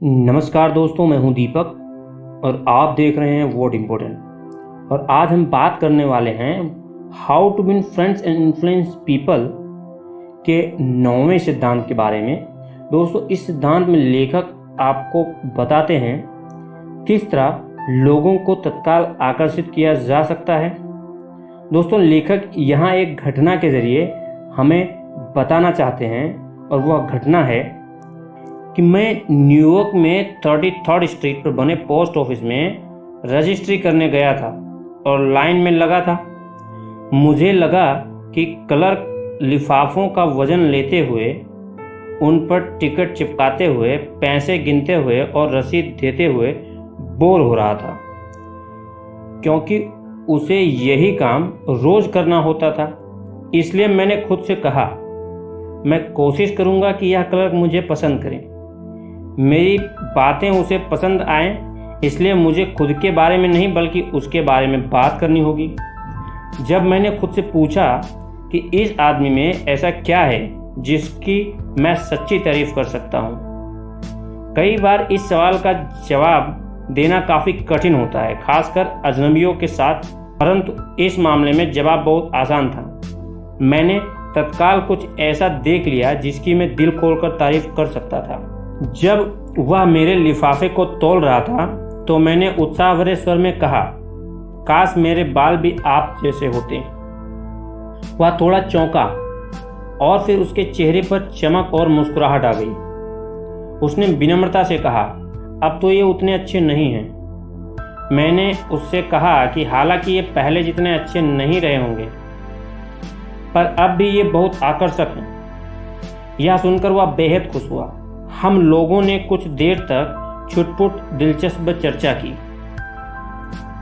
नमस्कार दोस्तों, मैं हूं दीपक और आप देख रहे हैं व्हाट इम्पोर्टेंट। और आज हम बात करने वाले हैं how to win friends and influence people के 9वें सिद्धांत के बारे में। दोस्तों, इस सिद्धांत में लेखक आपको बताते हैं किस तरह लोगों को तत्काल आकर्षित किया जा सकता है। दोस्तों, लेखक यहाँ एक घटना के ज़रिए हमें बताना चाहते हैं और वह घटना है कि मैं न्यूयॉर्क में 33rd स्ट्रीट पर बने पोस्ट ऑफिस में रजिस्ट्री करने गया था और लाइन में लगा था। मुझे लगा कि क्लर्क लिफाफों का वजन लेते हुए, उन पर टिकट चिपकाते हुए, पैसे गिनते हुए और रसीद देते हुए बोर हो रहा था, क्योंकि उसे यही काम रोज करना होता था। इसलिए मैंने खुद से कहा, मैं कोशिश करूंगा कि यह क्लर्क मुझे पसंद करे, मेरी बातें उसे पसंद आएं। इसलिए मुझे खुद के बारे में नहीं बल्कि उसके बारे में बात करनी होगी। जब मैंने खुद से पूछा कि इस आदमी में ऐसा क्या है जिसकी मैं सच्ची तारीफ कर सकता हूँ। कई बार इस सवाल का जवाब देना काफ़ी कठिन होता है, खासकर अजनबियों के साथ, परंतु इस मामले में जवाब बहुत आसान था। मैंने तत्काल कुछ ऐसा देख लिया जिसकी मैं दिल खोलकर तारीफ कर सकता था। जब वह मेरे लिफाफे को तौल रहा था तो मैंने उत्साह भरे स्वर में कहा, काश मेरे बाल भी आप जैसे होते। वह थोड़ा चौंका और फिर उसके चेहरे पर चमक और मुस्कुराहट आ गई। उसने विनम्रता से कहा, अब तो ये उतने अच्छे नहीं हैं। मैंने उससे कहा कि हालांकि ये पहले जितने अच्छे नहीं रहे होंगे, पर अब भी ये बहुत आकर्षक हैं। यह सुनकर वह बेहद खुश हुआ। हम लोगों ने कुछ देर तक छुटपुट दिलचस्प चर्चा की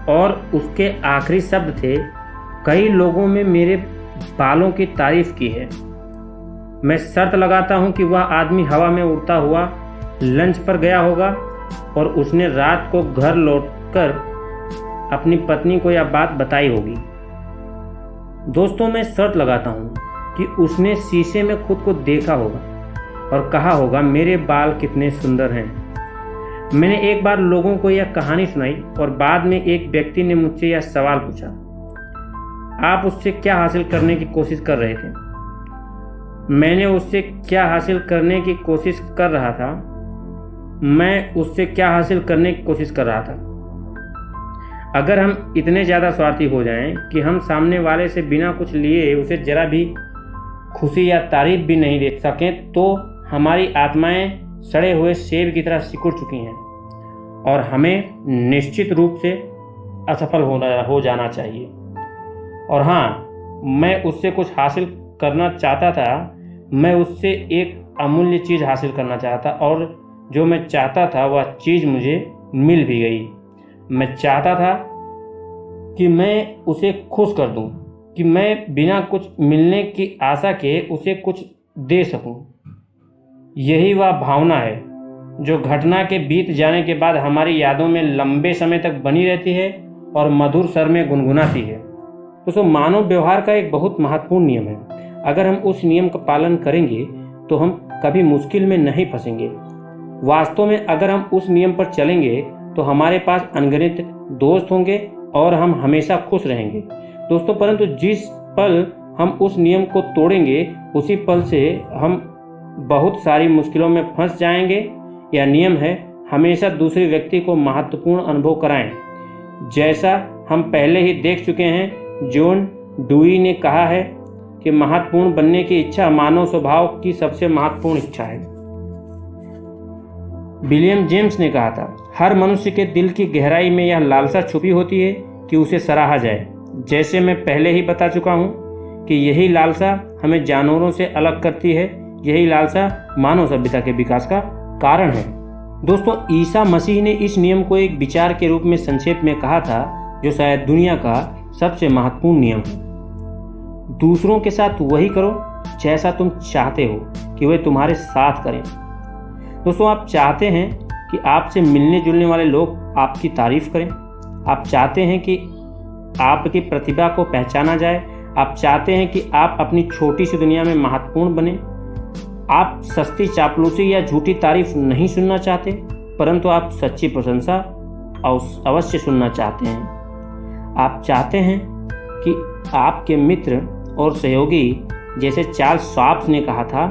और उसके आखिरी शब्द थे, कई लोगों में मेरे बालों की तारीफ की है। मैं शर्त लगाता हूं कि वह आदमी हवा में उड़ता हुआ लंच पर गया होगा और उसने रात को घर लौटकर अपनी पत्नी को यह बात बताई होगी। दोस्तों, मैं शर्त लगाता हूं कि उसने शीशे में खुद को देखा होगा और कहा होगा, मेरे बाल कितने सुंदर हैं। मैंने एक बार लोगों को यह कहानी सुनाई और बाद में एक व्यक्ति ने मुझसे यह सवाल पूछा, आप उससे क्या हासिल करने की कोशिश कर रहे थे? मैंने उससे क्या हासिल करने की कोशिश कर रहा था मैं उससे क्या हासिल करने की कोशिश कर रहा था। अगर हम इतने ज़्यादा स्वार्थी हो जाएं कि हम सामने वाले से बिना कुछ लिए उसे जरा भी खुशी या तारीफ भी नहीं दे सकें, तो हमारी आत्माएं सड़े हुए सेब की तरह सिकुड़ चुकी हैं और हमें निश्चित रूप से असफल हो जाना चाहिए। और हाँ, मैं उससे कुछ हासिल करना चाहता था। मैं उससे एक अमूल्य चीज़ हासिल करना चाहता और जो मैं चाहता था वह चीज़ मुझे मिल भी गई। मैं चाहता था कि मैं उसे खुश कर दूं, कि मैं बिना कुछ मिलने की आशा के उसे कुछ दे सकूं। यही वह भावना है जो घटना के बीत जाने के बाद हमारी यादों में लंबे समय तक बनी रहती है और मधुर स्वर में गुनगुनाती है। दोस्तों, मानव व्यवहार का एक बहुत महत्वपूर्ण नियम है। अगर हम उस नियम का पालन करेंगे तो हम कभी मुश्किल में नहीं फंसेंगे। वास्तव में अगर हम उस नियम पर चलेंगे तो हमारे पास अनगिनत दोस्त होंगे और हम हमेशा खुश रहेंगे। दोस्तों, परंतु जिस पल हम उस नियम को तोड़ेंगे उसी पल से हम बहुत सारी मुश्किलों में फंस जाएंगे। यह नियम है, हमेशा दूसरे व्यक्ति को महत्वपूर्ण अनुभव कराएं। जैसा हम पहले ही देख चुके हैं, जॉन डुई ने कहा है कि महत्वपूर्ण बनने की इच्छा मानव स्वभाव की सबसे महत्वपूर्ण इच्छा है। विलियम जेम्स ने कहा था, हर मनुष्य के दिल की गहराई में यह लालसा छुपी होती है कि उसे सराहा जाए। जैसे मैं पहले ही बता चुका हूँ कि यही लालसा हमें जानवरों से अलग करती है। यही लालसा मानव सभ्यता के विकास का कारण है। दोस्तों, ईसा मसीह ने इस नियम को एक विचार के रूप में संक्षेप में कहा था, जो शायद दुनिया का सबसे महत्वपूर्ण नियम है। दूसरों के साथ वही करो जैसा तुम चाहते हो कि वे तुम्हारे साथ करें। दोस्तों, आप चाहते हैं कि आपसे मिलने जुलने वाले लोग आपकी तारीफ करें। आप चाहते हैं कि आपकी प्रतिभा को पहचाना जाए। आप चाहते हैं कि आप अपनी छोटी सी दुनिया में महत्वपूर्ण बने। आप सस्ती चापलूसी या झूठी तारीफ नहीं सुनना चाहते। परंतु आप सच्ची प्रशंसा अवश्य सुनना चाहते हैं। आप चाहते हैं कि आपके मित्र और सहयोगी, जैसे चार्ल्स शॉप्स ने कहा था,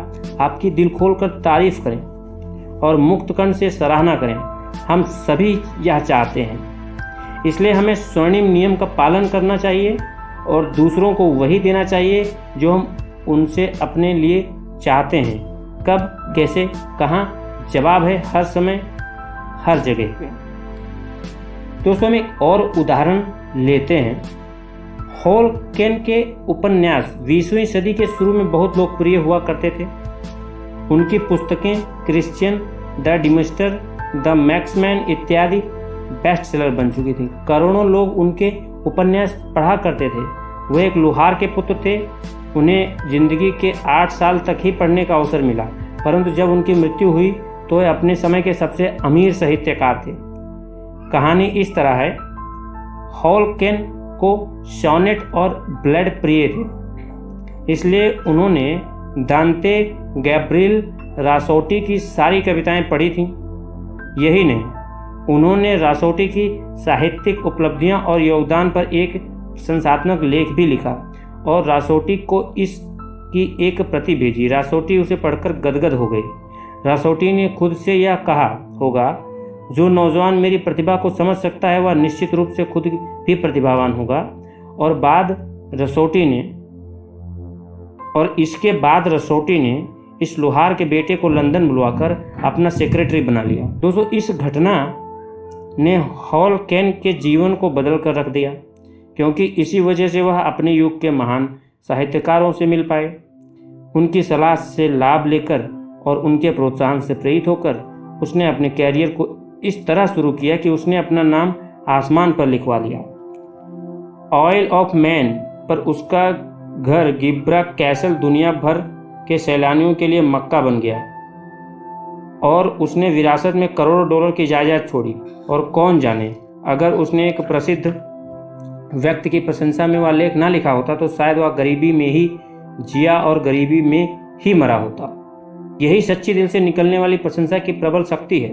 आपकी दिल खोलकर तारीफ करें और मुक्त कंठ से सराहना करें। हम सभी यह चाहते हैं। इसलिए हमें स्वर्णिम नियम का पालन करना चाहिए और दूसरों को वही देना चाहिए जो हम उनसे अपने लिए चाहते हैं। कब, कैसे, कहाँ? जवाब है हर समय, हर जगह पे। दोस्तों, हम एक और उदाहरण लेते हैं। हॉल कैन के उपन्यास 20वीं सदी के शुरू में बहुत लोकप्रिय हुआ करते थे। उनकी पुस्तकें क्रिश्चियन, द डिमस्टर, द मैक्समैन इत्यादि बेस्ट सेलर बन चुकी थी। करोड़ों लोग उनके उपन्यास पढ़ा करते थे। वे एक लोहार के पुत्र थे। उन्हें जिंदगी के 8 साल तक ही पढ़ने का अवसर मिला, परंतु जब उनकी मृत्यु हुई तो वे अपने समय के सबसे अमीर साहित्यकार थे। कहानी इस तरह है। हॉल कैन को सोनेट और ब्लड प्रिय थे, इसलिए उन्होंने दांते गैब्रिएल रासोटी की सारी कविताएं पढ़ी थीं। यही नहीं, उन्होंने रासोटी की साहित्यिक उपलब्धियां और योगदान पर एक प्रशंसात्मक लेख भी लिखा और रासोटी को इसकी एक प्रति भेजी। रासोटी उसे पढ़कर गदगद हो गई। रासोटी ने खुद से यह कहा होगा, जो नौजवान मेरी प्रतिभा को समझ सकता है वह निश्चित रूप से खुद भी प्रतिभावान होगा। और इसके बाद रसोटी ने इस लोहार के बेटे को लंदन बुलवाकर अपना सेक्रेटरी बना लिया। दोस्तों, इस घटना ने हॉल कैन के जीवन को बदल कर रख दिया, क्योंकि इसी वजह से वह अपने युग के महान साहित्यकारों से मिल पाए। उनकी सलाह से लाभ लेकर और उनके प्रोत्साहन से प्रेरित होकर उसने अपने कैरियर को इस तरह शुरू किया कि उसने अपना नाम आसमान पर लिखवा लिया। ऑयल ऑफ मैन पर उसका घर गिब्रा कैसल दुनिया भर के सैलानियों के लिए मक्का बन गया और उसने विरासत में करोड़ों डॉलर की जायदाद छोड़ी। और कौन जाने, अगर उसने एक प्रसिद्ध व्यक्ति की प्रशंसा में वह लेख ना लिखा होता तो शायद वह गरीबी में ही जिया और गरीबी में ही मरा होता। यही सच्ची दिल से निकलने वाली प्रशंसा की प्रबल शक्ति है।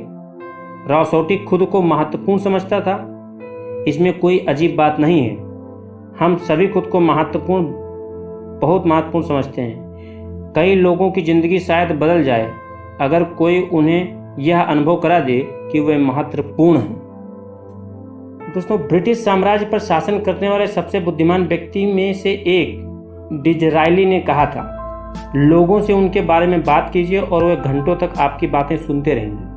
रासोटी खुद को महत्वपूर्ण समझता था, इसमें कोई अजीब बात नहीं है। हम सभी खुद को बहुत महत्वपूर्ण समझते हैं। कई लोगों की जिंदगी शायद बदल जाए अगर कोई उन्हें यह अनुभव करा दे कि वे महत्वपूर्ण हैं। दोस्तों, ब्रिटिश साम्राज्य पर शासन करने वाले सबसे बुद्धिमान व्यक्ति में से एक डिज़रायली ने कहा था, लोगों से उनके बारे में बात कीजिए और वे घंटों तक आपकी बातें सुनते रहेंगे।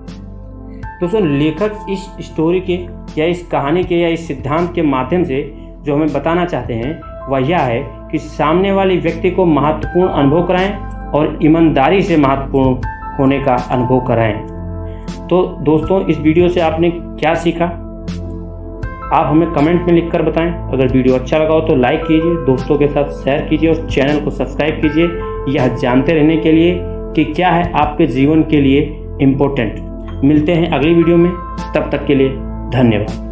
दोस्तों, लेखक इस स्टोरी के या इस कहानी के या इस सिद्धांत के माध्यम से जो हमें बताना चाहते हैं वह यह है कि सामने वाले व्यक्ति को महत्वपूर्ण अनुभव कराएं और ईमानदारी से महत्वपूर्ण होने का अनुभव कराएं। तो दोस्तों, इस वीडियो से आपने क्या सीखा, आप हमें कमेंट में लिखकर बताएं। अगर वीडियो अच्छा लगा हो तो लाइक कीजिए, दोस्तों के साथ शेयर कीजिए और चैनल को सब्सक्राइब कीजिए, यह जानते रहने के लिए कि क्या है आपके जीवन के लिए इम्पोर्टेंट। मिलते हैं अगली वीडियो में, तब तक के लिए धन्यवाद।